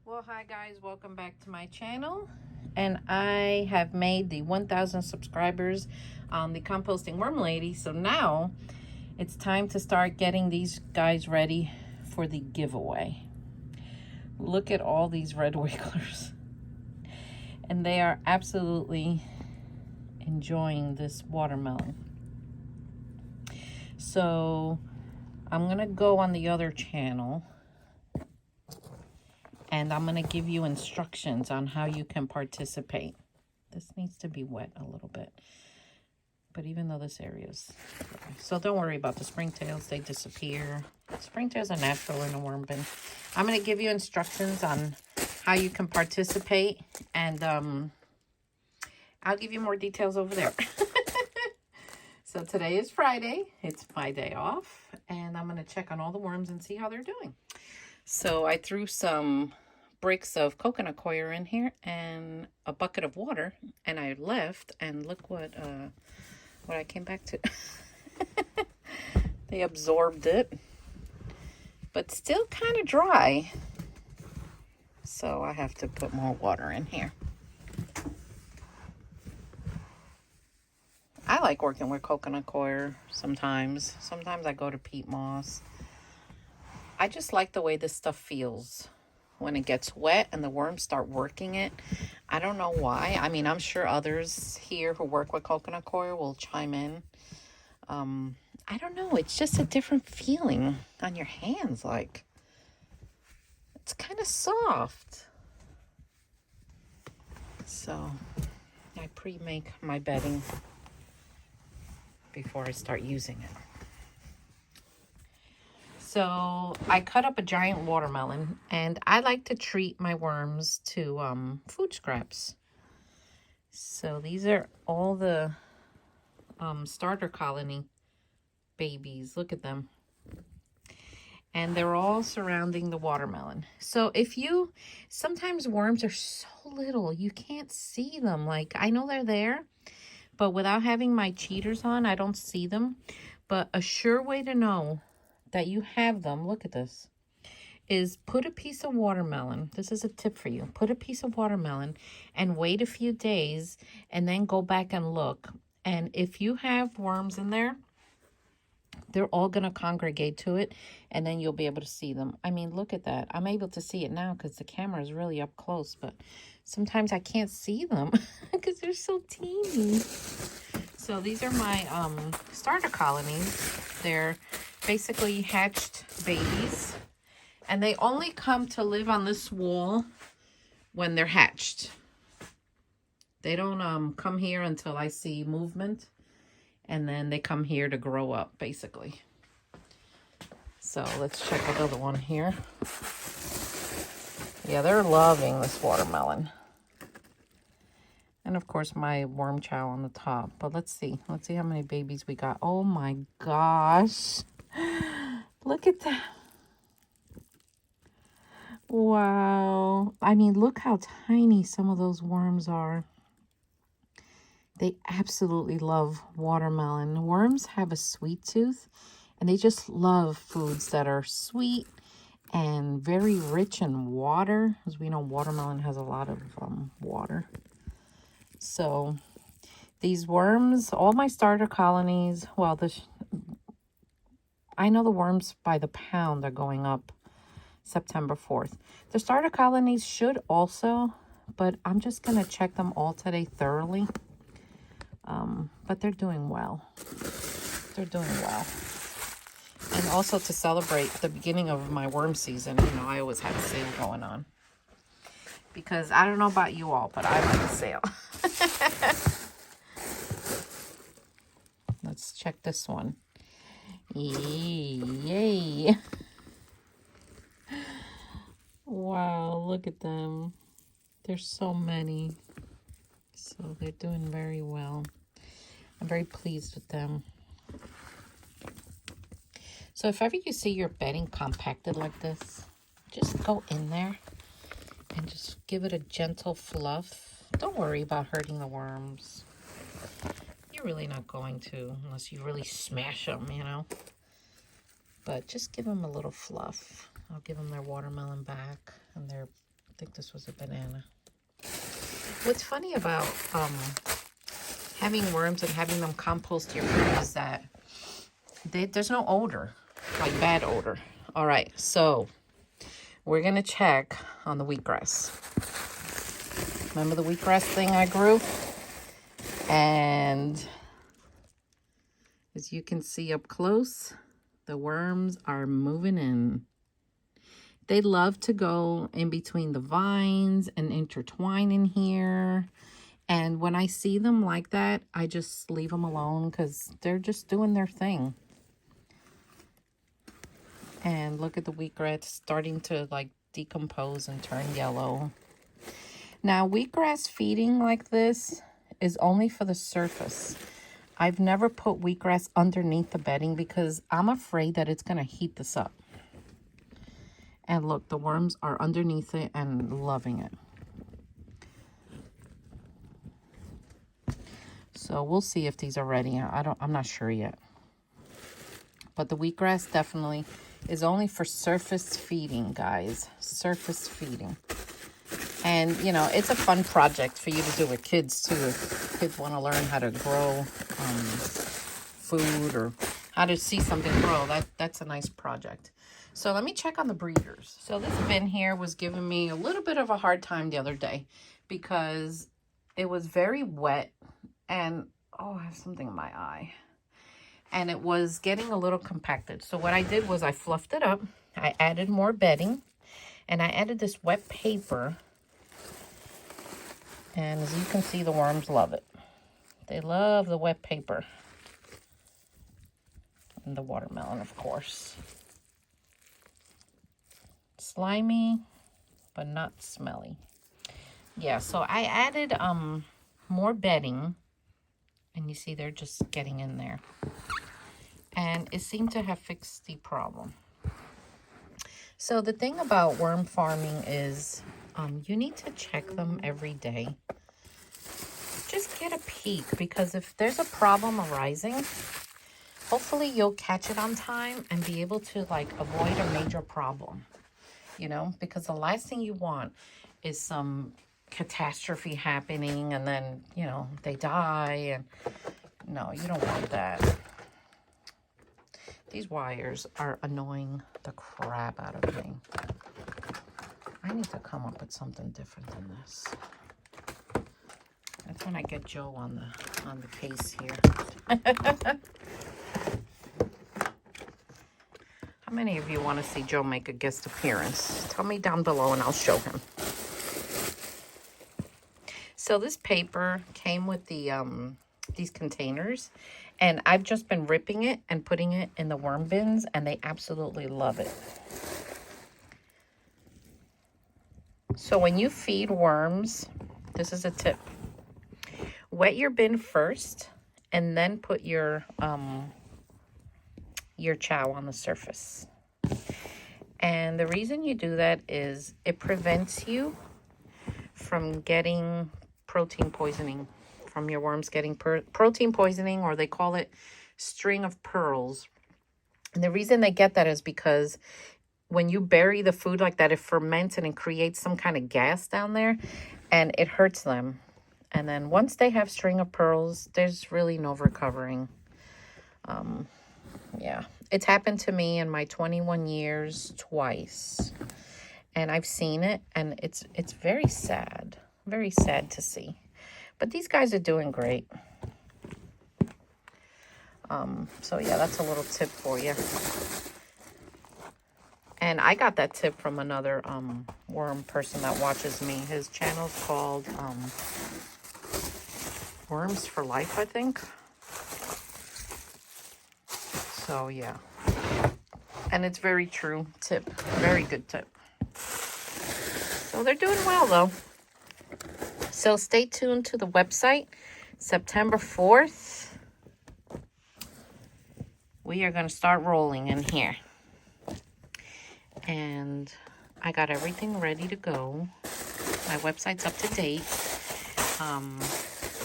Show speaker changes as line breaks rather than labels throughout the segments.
Well, hi guys, welcome back to my channel. And I have made the 1,000 subscribers on the Composting Worm Lady. So now it's time to start getting these guys ready for the giveaway. Look at all these red wigglers. And they are absolutely enjoying this watermelon. So I'm going to go on the other channel and I'm going to give you instructions on how you can participate. This needs to be wet a little bit. But even though this area is dry. So don't worry about the springtails. They disappear. Springtails are natural in a worm bin. I'm going to give you instructions on how you can participate. And I'll give you more details over there. So today is Friday. It's my day off. And I'm going to check on all the worms and see how they're doing. So I threw some bricks of coconut coir in here and a bucket of water, and I left, and look what I came back to. They absorbed it, but still kind of dry. So I have to put more water in here. I like working with coconut coir sometimes. Sometimes I go to peat moss. I just like the way this stuff feels when it gets wet and the worms start working it. I don't know why. I mean, I'm sure others here who work with coconut coir will chime in. I don't know. It's just a different feeling on your hands. Like, it's kind of soft. So I pre-make my bedding before I start using it. So I cut up a giant watermelon, and I like to treat my worms to food scraps. So these are all the starter colony babies. Look at them. And they're all surrounding the watermelon. So sometimes worms are so little, you can't see them. Like, I know they're there, but without having my cheaters on, I don't see them. But a sure way to know that you have them, look at this, is put a piece of watermelon. This is a tip for you. Put a piece of watermelon and wait a few days and then go back and look. And if you have worms in there, they're all going to congregate to it, and then you'll be able to see them. I mean, look at that. I'm able to see it now because the camera is really up close, but sometimes I can't see them because they're so teeny. So these are my starter colonies. They're basically hatched babies, and they only come to live on this wall when they're hatched. They don't come here until I see movement, and then they come here to grow up, basically. So let's check another one here. Yeah, they're loving this watermelon. And of course my worm chow on the top. But let's see how many babies we got. Oh my gosh. Look at that. Wow. I mean, look how tiny some of those worms are. They absolutely love watermelon. Worms have a sweet tooth, and they just love foods that are sweet and very rich in water. As we know, watermelon has a lot of water. So these worms, all my starter colonies, well, I know the worms by the pound are going up September 4th. The starter colonies should also, but I'm just going to check them all today thoroughly. But they're doing well. They're doing well. And also to celebrate the beginning of my worm season, you know, I always have a sale going on. Because I don't know about you all, but I like a sale. Let's check this one. Yay. Wow, look at them. There's so many. So they're doing very well. I'm very pleased with them. So if ever you see your bedding compacted like this, just go in there and just give it a gentle fluff. Don't worry about hurting the worms. You're really not going to unless you really smash them, you know. But just give them a little fluff. I'll give them their watermelon back and their think this was a banana. What's funny about having worms and having them compost your food is that there's no odor, like bad odor. All right, so we're gonna check on the wheatgrass. Remember the wheatgrass thing I grew? And as you can see up close, the worms are moving in. They love to go in between the vines and intertwine in here. And when I see them like that, I just leave them alone because they're just doing their thing. And look at the wheatgrass starting to like decompose and turn yellow. Now, wheatgrass feeding like this is only for the surface. I've never put wheatgrass underneath the bedding because I'm afraid that it's going to heat this up. And look, the worms are underneath it and loving it. So we'll see if these are ready. I'm not sure yet. But the wheatgrass definitely is only for surface feeding, guys. Surface feeding. And, you know, it's a fun project for you to do with kids, too. If kids want to learn how to grow food or how to see something grow, that's a nice project. So let me check on the breeders. So this bin here was giving me a little bit of a hard time the other day because it was very wet and, oh, I have something in my eye. And it was getting a little compacted. So what I did was I fluffed it up. I added more bedding and I added this wet paper. And as you can see, the worms love it. They love the wet paper. And the watermelon, of course. Slimy, but not smelly. Yeah, so I added more bedding. And you see they're just getting in there. And it seemed to have fixed the problem. So the thing about worm farming is you need to check them every day. Just get a peek, because if there's a problem arising, hopefully you'll catch it on time and be able to like avoid a major problem, you know, because the last thing you want is some catastrophe happening and then, you know, they die, and no, you don't want that. These wires are annoying the crap out of me. I need to come up with something different than this. That's when I get Joe on the case here. How many of you want to see Joe make a guest appearance? Tell me down below and I'll show him. So this paper came with the these containers, and I've just been ripping it and putting it in the worm bins, and they absolutely love it. So when you feed worms, this is a tip. Wet your bin first, and then put your chow on the surface. And the reason you do that is it prevents you from getting protein poisoning, from your worms getting protein poisoning, or they call it string of pearls. And the reason they get that is because when you bury the food like that, it ferments and it creates some kind of gas down there, and it hurts them. And then once they have string of pearls, there's really no recovering. Yeah, it's happened to me in my 21 years twice. And I've seen it, and it's very sad to see. But these guys are doing great. So yeah, that's a little tip for you. And I got that tip from another worm person that watches me. His channel's called Worms for Life, I think. So yeah. And it's very true tip. Very good tip. So they're doing well though. So stay tuned to the website. September 4th. We are going to start rolling in here. And I got everything ready to go. My website's up to date.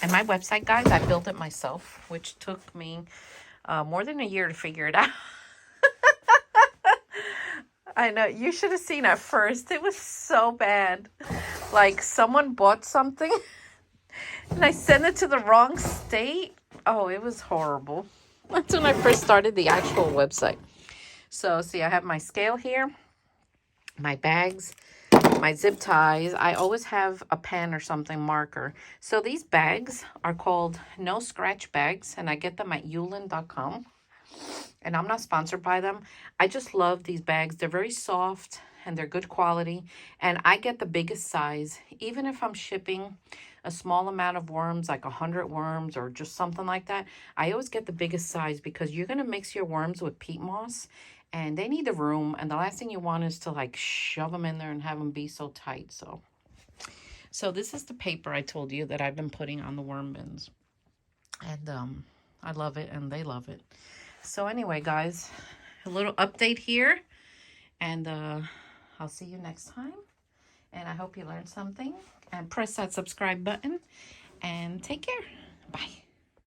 And my website, guys, I built it myself, which took me more than a year to figure it out. I know. You should have seen at first. It was so bad. Like someone bought something and I sent it to the wrong state. Oh, it was horrible. That's when I first started the actual website. So, see, I have my scale here, my bags, my zip ties. I always have a pen or something marker. So these bags are called No Scratch bags, and I get them at Yulin.com. And I'm not sponsored by them. I just love these bags. They're very soft and they're good quality. And I get the biggest size, even if I'm shipping a small amount of worms, like 100 worms or just something like that. I always get the biggest size because you're going to mix your worms with peat moss and they need the room. And the last thing you want is to like shove them in there and have them be so tight. So this is the paper I told you that I've been putting on the worm bins. And I love it and they love it. So anyway, guys, a little update here, and I'll see you next time. And I hope you learned something. And press that subscribe button, and take care.